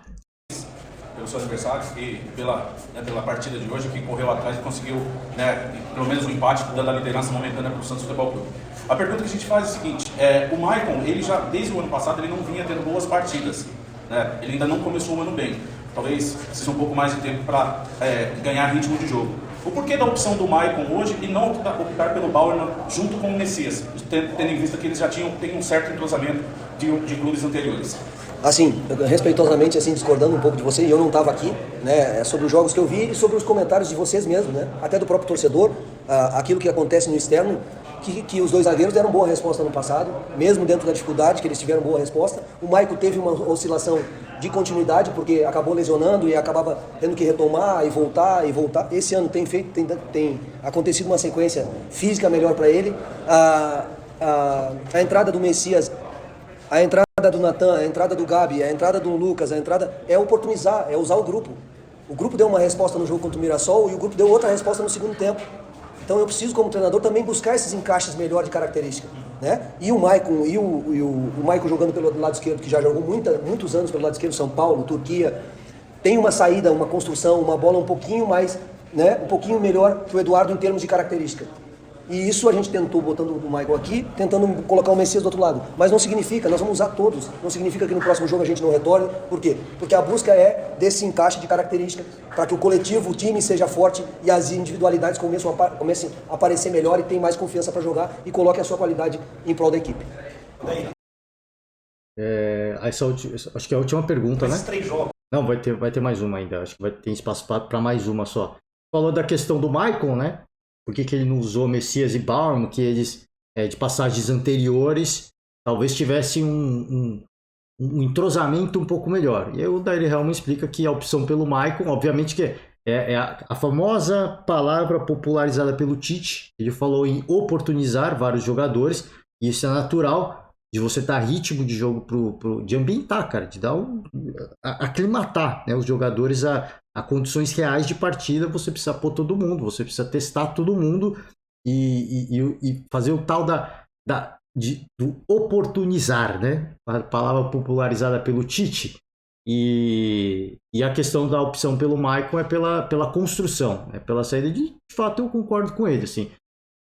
S3: Pelo seu aniversário e pela partida de hoje, que correu atrás e conseguiu, né, pelo menos um empate, dando a liderança momentânea para o Santos Futebol Clube. A pergunta que a gente faz é a seguinte: o Maicon, ele já, desde o ano passado, ele não vinha tendo boas partidas, né? Ele ainda não começou o ano bem. Talvez precise um pouco mais de tempo para ganhar ritmo de jogo. O porquê da opção do Maicon hoje e não optar pelo Bauerman junto com o Messias, tendo em vista que eles já têm um certo entrosamento de clubes anteriores?
S4: Assim, respeitosamente, assim, discordando um pouco de você, e eu não estava aqui, né, sobre os jogos que eu vi e sobre os comentários de vocês mesmos, né, até do próprio torcedor, aquilo que acontece no externo, que os dois zagueiros deram boa resposta no passado, mesmo dentro da dificuldade, que eles tiveram boa resposta. O Maicon teve uma oscilação de continuidade, porque acabou lesionando e acabava tendo que retomar e voltar. Esse ano tem acontecido uma sequência física melhor para ele. A entrada do Messias, a entrada do Natan, a entrada do Gabi, a entrada do Lucas, a entrada é oportunizar, é usar o grupo. O grupo deu uma resposta no jogo contra o Mirassol e o grupo deu outra resposta no segundo tempo. Então eu preciso, como treinador, também buscar esses encaixes melhor de característica, né? E o Maicon, o Maicon jogando pelo lado esquerdo, que já jogou muitos anos pelo lado esquerdo, São Paulo, Turquia, tem uma saída, uma construção, uma bola um pouquinho mais, né? Um pouquinho melhor que o Eduardo em termos de característica. E isso a gente tentou, botando o Maicon aqui, tentando colocar o Messias do outro lado. Mas não significa, nós vamos usar todos. Não significa que no próximo jogo a gente não retorne. Por quê? Porque a busca é desse encaixe de característica para que o coletivo, o time seja forte e as individualidades comecem a aparecer melhor e tenham mais confiança para jogar e coloque a sua qualidade em prol da equipe.
S1: Acho que é a última pergunta, né?
S5: Esses 3 jogos.
S1: Não, vai ter mais uma ainda. Acho que vai ter espaço para mais uma só. Falou da questão do Maicon, né? Por que ele não usou Messias e Baum, que eles, de passagens anteriores, talvez tivessem um entrosamento um pouco melhor. E aí o Daír Helman explica que a opção pelo Maicon, obviamente que é a famosa palavra popularizada pelo Tite. Ele falou em oportunizar vários jogadores, e isso é natural de você dar ritmo de jogo de ambientar, cara, de dar aclimatar, né, os jogadores a condições reais de partida. Você precisa pôr todo mundo, você precisa testar todo mundo e fazer o tal do oportunizar, né? A palavra popularizada pelo Tite. E a questão da opção pelo Maicon é pela construção, é pela saída de fato. Eu concordo com ele, assim.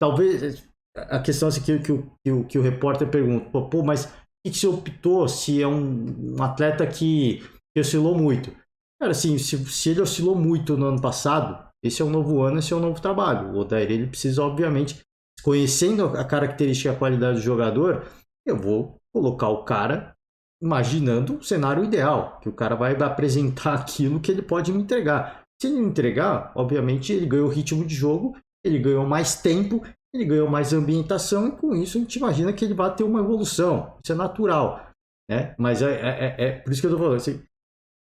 S1: Talvez a questão assim, que o repórter pergunta, pô, mas por que você optou se é um atleta que oscilou muito? Cara, assim, se ele oscilou muito no ano passado, esse é um novo ano, esse é um novo trabalho. O Odair, ele precisa, obviamente, conhecendo a característica e a qualidade do jogador, eu vou colocar o cara imaginando o cenário ideal, que o cara vai apresentar aquilo que ele pode me entregar. Se ele me entregar, obviamente, ele ganhou ritmo de jogo, ele ganhou mais tempo, ele ganhou mais ambientação, e com isso a gente imagina que ele vai ter uma evolução. Isso é natural, né? Mas é por isso que eu tô falando, assim,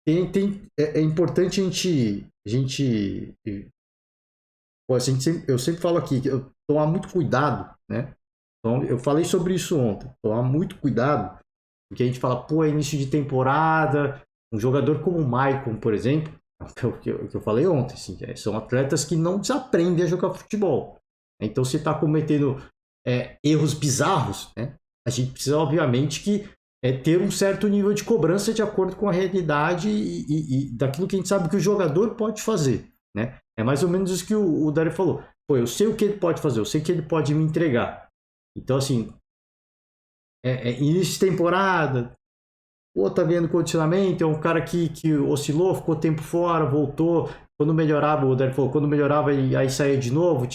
S1: é importante eu sempre falo aqui, tomar muito cuidado, né? Então, eu falei sobre isso ontem, tomar muito cuidado, porque a gente fala, pô, é início de temporada, um jogador como o Maicon, por exemplo, o que eu falei ontem, assim, são atletas que não desaprendem a jogar futebol. Então, se está cometendo erros bizarros, né? A gente precisa, obviamente, ter um certo nível de cobrança de acordo com a realidade e daquilo que a gente sabe que o jogador pode fazer, né? É mais ou menos isso que o Daír falou. Pô, eu sei o que ele pode fazer, eu sei que ele pode me entregar. Então, assim, início de temporada, pô, tá vendo condicionamento, é um cara que oscilou, ficou tempo fora, voltou. Quando melhorava, o Daír falou, quando melhorava, aí saía de novo,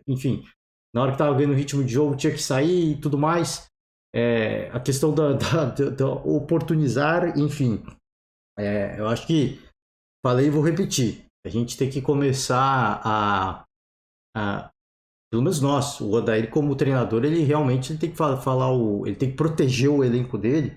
S1: enfim, na hora que tava ganhando ritmo de jogo, tinha que sair e tudo mais. A questão da oportunizar, enfim, eu acho que falei e vou repetir, a gente tem que começar pelo menos nós, o Odair como treinador, ele realmente tem que ele tem que proteger o elenco dele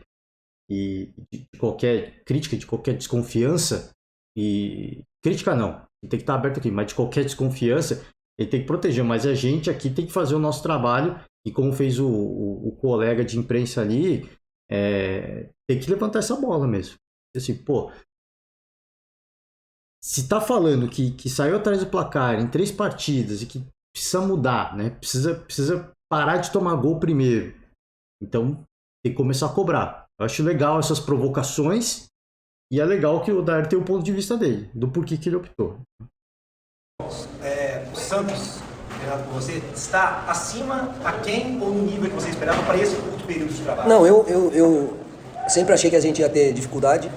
S1: e de qualquer crítica, de qualquer desconfiança, e crítica não, ele tem que estar aberto aqui, mas de qualquer desconfiança ele tem que proteger, mas a gente aqui tem que fazer o nosso trabalho. E como fez o colega de imprensa ali, tem que levantar essa bola mesmo. Assim, pô, se tá falando que saiu atrás do placar em 3 partidas e que precisa mudar, né? Precisa parar de tomar gol primeiro. Então, tem que começar a cobrar. Eu acho legal essas provocações e é legal que o Daír tem o ponto de vista dele, do porquê que ele optou.
S5: O Santos, por você, está acima, aquém ou no nível que você esperava para esse curto período de trabalho?
S4: Não, eu sempre achei que a gente ia ter dificuldade,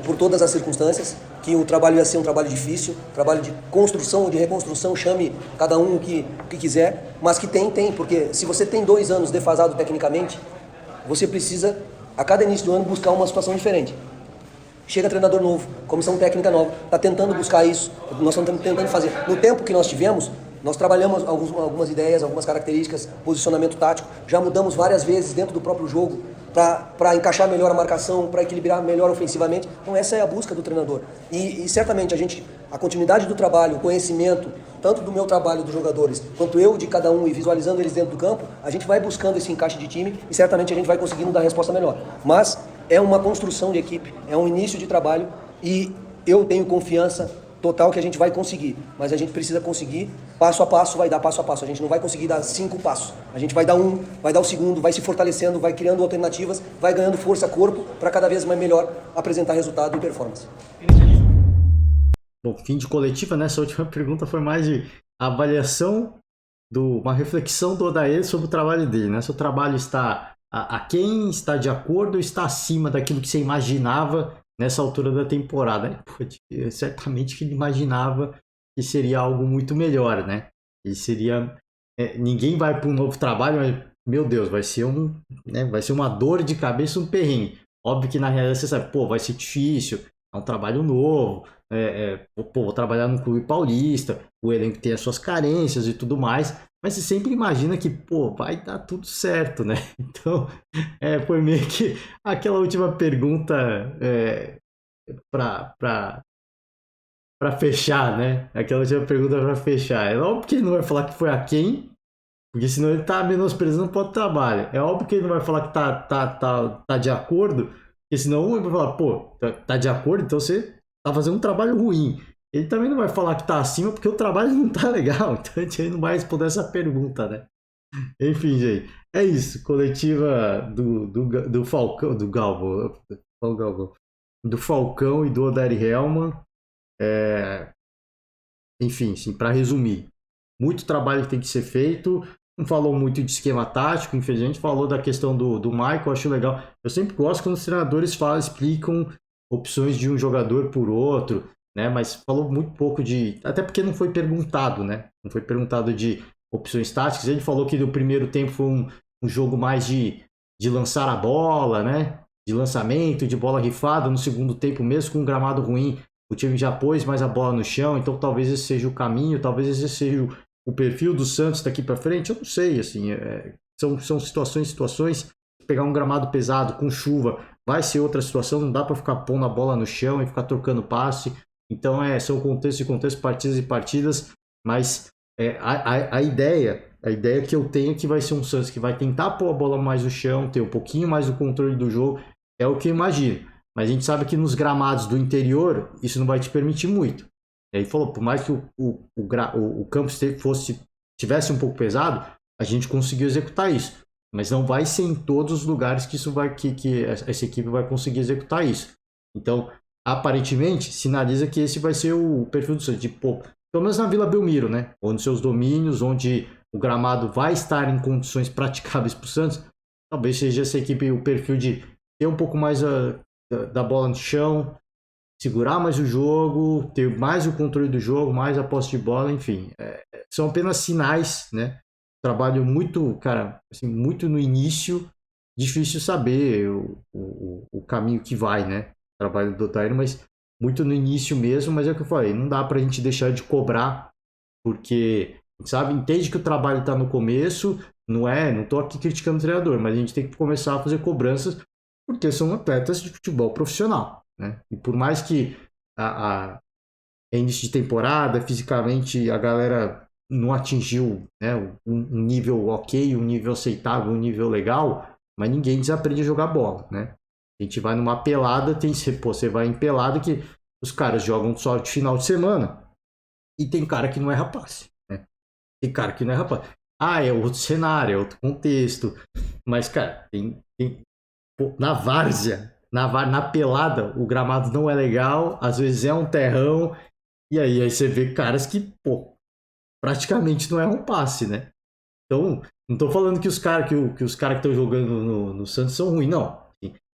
S4: por todas as circunstâncias, que o trabalho ia ser um trabalho difícil, trabalho de construção ou de reconstrução, chame cada um o que quiser, mas que tem, porque se você tem 2 anos defasado tecnicamente, você precisa, a cada início do ano, buscar uma situação diferente. Chega treinador novo, comissão técnica nova, está tentando buscar isso, nós estamos tentando fazer. No tempo que nós tivemos, nós trabalhamos algumas ideias, algumas características, posicionamento tático, já mudamos várias vezes dentro do próprio jogo para encaixar melhor a marcação, para equilibrar melhor ofensivamente. Então essa é a busca do treinador. E certamente a continuidade do trabalho, o conhecimento, tanto do meu trabalho dos jogadores, quanto eu de cada um e visualizando eles dentro do campo, a gente vai buscando esse encaixe de time e certamente a gente vai conseguindo dar a resposta melhor. Mas é uma construção de equipe, é um início de trabalho e eu tenho confiança total que a gente vai conseguir, mas a gente precisa conseguir passo a passo, vai dar passo a passo. A gente não vai conseguir dar 5 passos. A gente vai dar um, vai dar o segundo, vai se fortalecendo, vai criando alternativas, vai ganhando força, corpo, para cada vez mais melhor apresentar resultado e performance.
S1: Bom, fim de coletiva, né? Essa última pergunta foi mais de avaliação, uma reflexão do Odair sobre o trabalho dele, né? Se o trabalho está aquém, está de acordo ou está acima daquilo que você imaginava nessa altura da temporada. Certamente que ele imaginava que seria algo muito melhor, né? E seria... ninguém vai para um novo trabalho, mas, meu Deus, vai ser uma dor de cabeça, um perrengue. Óbvio que na realidade você sabe, vai ser difícil, é um trabalho novo, vou trabalhar num clube paulista, o elenco tem as suas carências e tudo mais, mas você sempre imagina que, vai dar tudo certo, né? Então, foi meio que aquela última pergunta para fechar, né? Aquela última pergunta para fechar. É óbvio que ele não vai falar que foi a quem, porque senão ele tá menosprezando o próprio trabalho. É óbvio que ele não vai falar que tá de acordo, porque senão ele vai falar, tá de acordo, então você tá fazendo um trabalho ruim. Ele também não vai falar que tá acima, porque o trabalho não tá legal. Então a gente não vai responder essa pergunta, né? Enfim, gente. É isso. Coletiva do Falcão, do Galvão. Do Falcão e do Odair Hellmann. Enfim, para resumir. Muito trabalho que tem que ser feito. Não falou muito de esquema tático, infelizmente. Falou da questão do Michael, acho legal. Eu sempre gosto quando os treinadores explicam opções de um jogador por outro, né? Mas falou muito pouco até porque não foi perguntado, né? Não foi perguntado de opções táticas. Ele falou que no primeiro tempo foi um jogo mais de lançar a bola, né? De lançamento, de bola rifada. No segundo tempo, mesmo com um gramado ruim, o time já pôs mais a bola no chão. Então talvez esse seja o caminho, talvez esse seja o perfil do Santos daqui para frente. Eu não sei, assim, são situações. Pegar um gramado pesado com chuva vai ser outra situação, não dá para ficar pondo a bola no chão e ficar trocando passe. Então são contextos e contextos, partidas e partidas, mas a ideia que eu tenho é que vai ser um Santos que vai tentar pôr a bola mais no chão, ter um pouquinho mais do controle do jogo, é o que eu imagino. Mas a gente sabe que nos gramados do interior isso não vai te permitir muito. E aí falou, por mais que o campo tivesse um pouco pesado, a gente conseguiu executar isso. Mas não vai ser em todos os lugares que essa equipe vai conseguir executar isso. Então, aparentemente, sinaliza que esse vai ser o perfil do Santos. Pelo menos na Vila Belmiro, né? Onde seus domínios, onde o gramado vai estar em condições praticáveis para o Santos, talvez seja essa equipe o perfil de ter um pouco mais da bola no chão, segurar mais o jogo, ter mais o controle do jogo, mais a posse de bola, enfim. São apenas sinais, né? Trabalho muito, cara, assim, muito no início, difícil saber o caminho que vai, né? O trabalho do Odair, mas muito no início mesmo, mas é o que eu falei, não dá pra gente deixar de cobrar, porque, sabe, entende que o trabalho tá no começo, não tô aqui criticando o treinador, mas a gente tem que começar a fazer cobranças, porque são atletas de futebol profissional, né? E por mais que é início de temporada, fisicamente a galera não atingiu, né, um nível ok, um nível aceitável, um nível legal, mas ninguém desaprende a jogar bola, né? A gente vai numa pelada, você vai em pelada que os caras jogam só de final de semana e tem cara que não é rapaz, né? Tem cara que não é rapaz. É outro cenário, é outro contexto, mas, cara, na várzea, na pelada, o gramado não é legal, às vezes é um terrão, e aí você vê caras que, praticamente não erram passe, né? Então, não tô falando que os caras que estão jogando no Santos são ruins, não.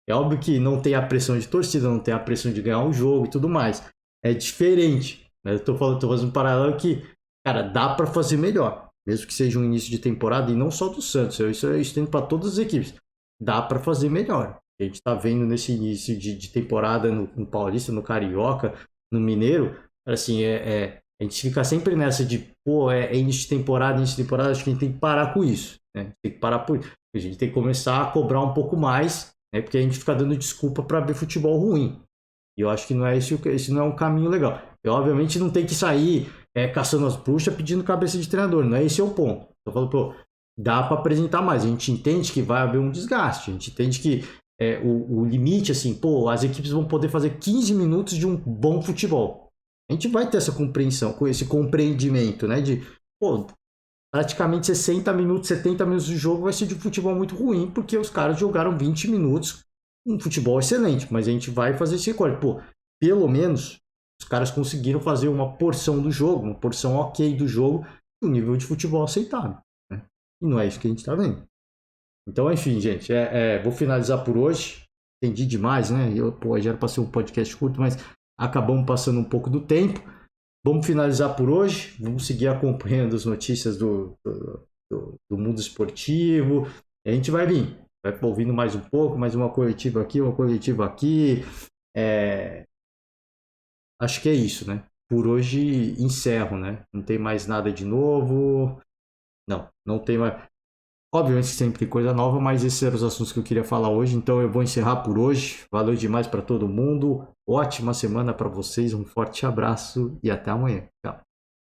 S1: É óbvio que não tem a pressão de torcida, não tem a pressão de ganhar um jogo e tudo mais. É diferente, né? Eu tô fazendo um paralelo que, cara, dá para fazer melhor. Mesmo que seja um início de temporada, e não só do Santos, isso eu estendo para todas as equipes. Dá para fazer melhor. A gente tá vendo nesse início de temporada no Paulista, no Carioca, no Mineiro, assim, a gente fica sempre nessa de, início de temporada, acho que a gente tem que parar com isso, né? Tem que parar por isso. A gente tem que começar a cobrar um pouco mais, né? Porque a gente fica dando desculpa para ver futebol ruim. E eu acho que esse não é um caminho legal. E obviamente não tem que sair caçando as bruxas pedindo cabeça de treinador, não é esse o ponto. Eu falo, dá para apresentar mais. A gente entende que vai haver um desgaste, a gente entende que o limite, assim, pô, as equipes vão poder fazer 15 minutos de um bom futebol. A gente vai ter essa compreensão, esse compreendimento, né? De, pô, praticamente 60 minutos, 70 minutos de jogo vai ser de futebol muito ruim, porque os caras jogaram 20 minutos, um futebol excelente, mas a gente vai fazer esse recorde. Pô, pelo menos os caras conseguiram fazer uma porção do jogo, uma porção ok do jogo, no nível de futebol aceitável, né? E não é isso que a gente tá vendo. Então, enfim, gente, vou finalizar por hoje. Entendi demais, né? Já era para ser um podcast curto, mas acabamos passando um pouco do tempo. Vamos finalizar por hoje. Vamos seguir acompanhando as notícias do mundo esportivo. A gente vai vir, vai ouvindo mais um pouco, mais uma coletiva aqui, uma coletiva aqui. Acho que é isso, né? Por hoje encerro, né? Não tem mais nada de novo. Não tem mais. Obviamente sempre tem coisa nova, mas esses eram os assuntos que eu queria falar hoje. Então eu vou encerrar por hoje. Valeu demais para todo mundo. Ótima semana para vocês. Um forte abraço e até amanhã. Tchau.